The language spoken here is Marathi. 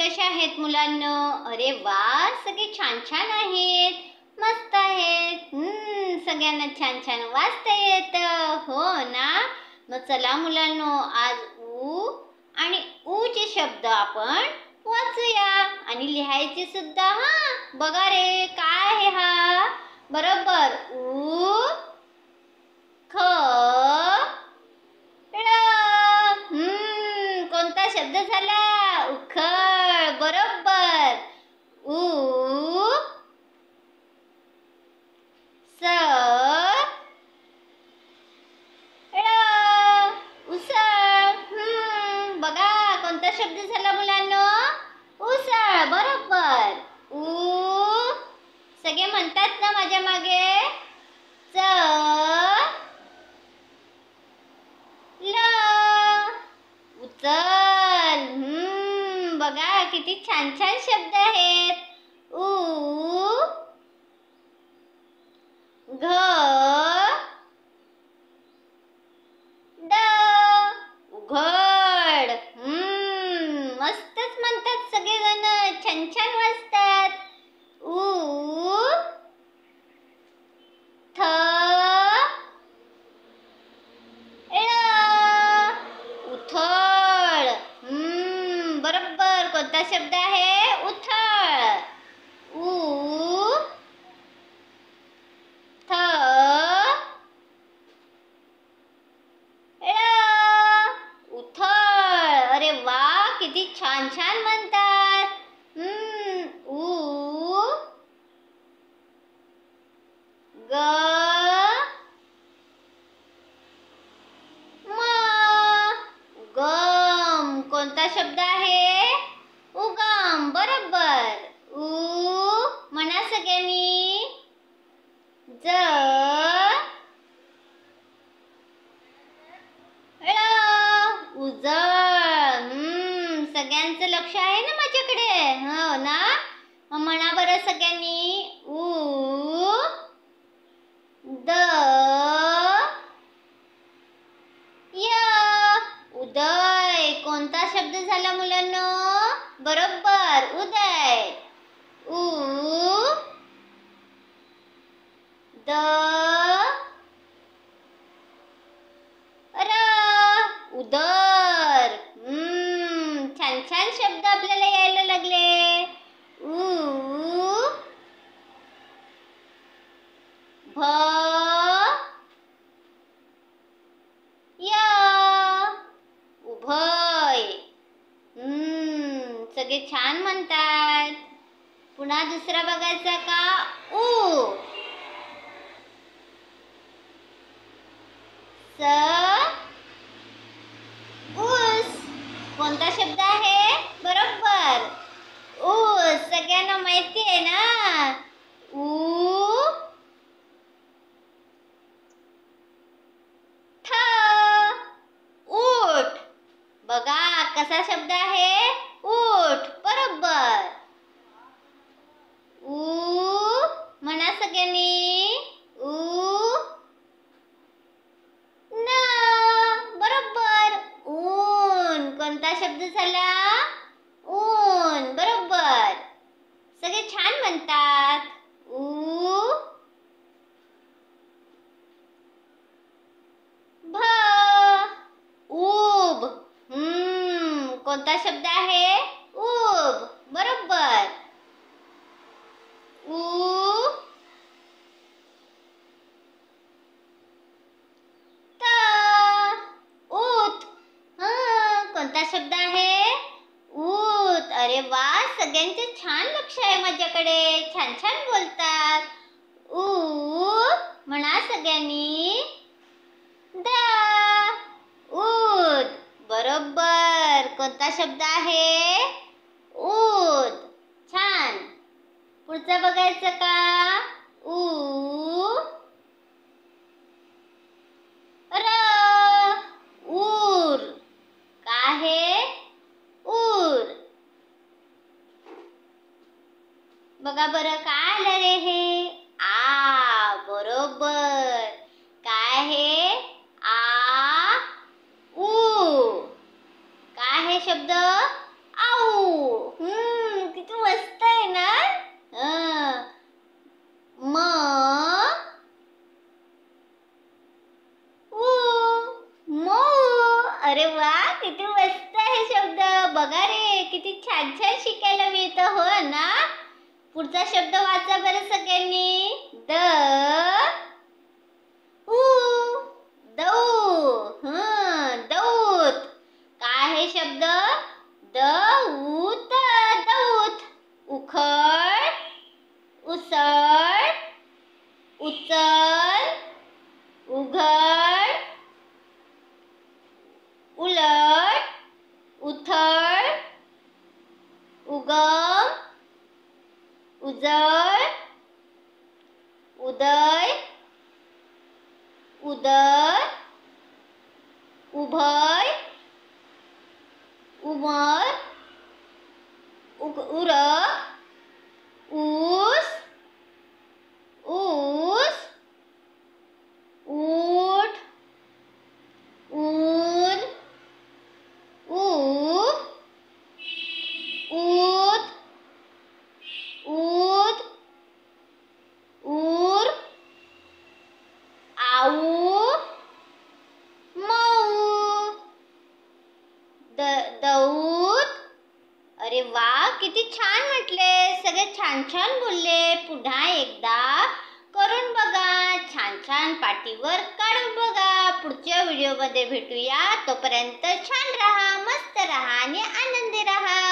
कशा आहेत मुलांनो? अरे वा, सगळे छान छान आहेत, मस्त आहेत. सगळ्यांना छान छान वाचता येतं, हो ना? मग चला मुलांनो, आज ऊ आणि ऊचे शब्द आपण वाचूया आणि लिहायचे सुद्धा. बघा रे, काय आहे हा? बरोबर, ऊ ख कोणता शब्द झाला? उखळ. बरोबर. ऊ स उसळ. बघा कोणता शब्द झाला मुलांनो? उसळ. बरोबर. ऊ सगळे म्हणतात ना माझ्या मागे? च ल उचल. बघा किती छान छान शब्द आहेत. ऊ घ ड उघड. मस्तच म्हणतात सगळेजण, छान छान वाचतात. ऊ थ उथळ. बरोबर. कोणता शब्द आहे? उथळ. ऊ थ उथळ. अरे वा, किती छान छान म्हणतात. ऊ ग उगम. कोणता शब्द आहे? उगम. बरोबर. ऊ म्हणा सगळ्यांनी. ज उजळ. सगळ्यांचं लक्ष आहे ना माझ्याकडे? हो ना? म्हणा बरं सगळ्यांनी. ऊ द य उदय. कोणता शब्द झाला मुलांनो? बरोबर, उदय. ऊ द र उदर. छान छान शब्द आपल्याला यायला लागले. ऊ भ य उभय. सगळे छान म्हणतात. पुन्हा दुसरा बघायचा का? ऊ स ऊस. कोणता शब्द आहे? बरोबर, ऊस. सगळ्यांना माहिती आहे ना? ऊ ठ ऊठ. बघा कसा शब्द आहे? ऊठ. बरोबर. ऊ म्हणा सगळ्यांनी. ऊ न बरोबर, ऊन. कोणता शब्द झाला? ऊन. बरोबर. सगळे छान म्हणतात. ऊ भ ऊब. कोणता शब्द आहे? ऊब. बरोबर. ऊ त ऊत. कोणता शब्द आहे? ऊत. अरे वा, सगळ्यांचे छान लक्ष आहे माझ्याकडे, छान छान बोलतात. ऊ म्हणा सगळ्यांनी. द ऊद. बरोबर. कोणता शब्द आहे? ऊद. छान. पुढचं बघायचं का? ऊ र ऊर. काय आहे? ऊर. बघा बरं, काय आलं रे हे? आ. बरोबर. काय आहे? आ ऊ. काय आहे शब्द? आऊ. बघा रे, किती छान छान शिकायला मिळतं, हो ना. पुढचा शब्द वाचा बरं सगळ्यांनी. दऊ. दऊत. काय आहे शब्द? दऊत. दऊत. उखळ, उसळ, उचल, उघड, उलट, उथळ, उगम, उजळ, उदय, उदर, उभय, उमर, उरक, ऊस, ऊस, ऊठ, ऊन, ऊब, ऊत, ऊद, ऊर, आऊ, मऊ. दऊत. अरे वा, किती छान म्हटले, सगळे छान छान बोलले. पुन्हा एकदा करून बघा, छान छान पाटीवर काढून बघा. पुढच्या व्हिडिओमध्ये भेटूया. तोपर्यंत छान राहा, मस्त राहा आणि आनंदी राहा.